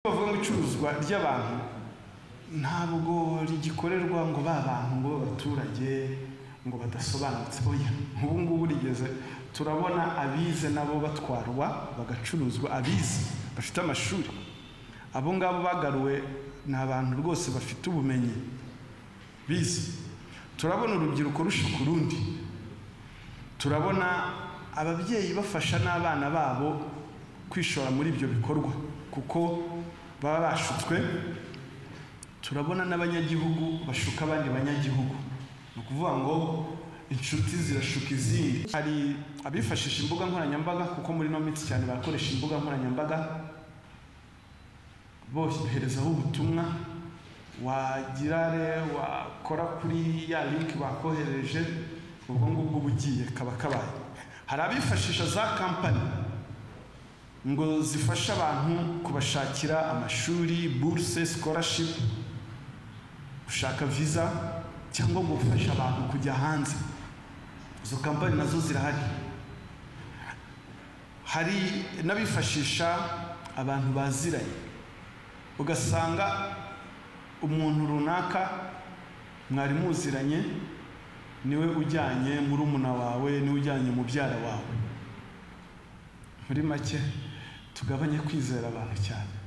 bavuga ngo icuruzwa ry'abantu ntabwo rigikorerwa ngo babantu ngo abaturage ngo badasobanutse oya ubu ngubu rigeze turabona abize nabo batwarwa bagacuruzwa abize bafite amashuri abo ngabo bagaruwe n'abantu rwose bafite ubumenyi bize turabona urubyiruko rusha kurundi turabona ababyeyi bafasha n'abana babo kwishora muri ibyo bikorwa kuko baba bashutswe turabona n'abanyagihugu bashuka abandi banyagihugu no kuvuga ngo inshuti zirashuka izindi hari abifashisha imbuga nkoranyambaga kuko muri no minsi cyane bakoresha imbuga nkoranyambaga bose beherezaho ubutumwa wagirare wakora kuri ya link bakohereje ubwo ngubwo bugiye kaba kabaye hari abifashisha za company ngo zifasha abantu kubashakira amashuri bourse scholarship ushaka visa cyangwa gufasha abantu kujya hanze izo company nazo zirahari hari nabifashisha abantu baziranye ugasanga umuntu runaka mwari muziranye niwe ujyanye muri umuna wawe niwe ujyanye mu byara wawe muri make tugabanye kwizera abantu cyane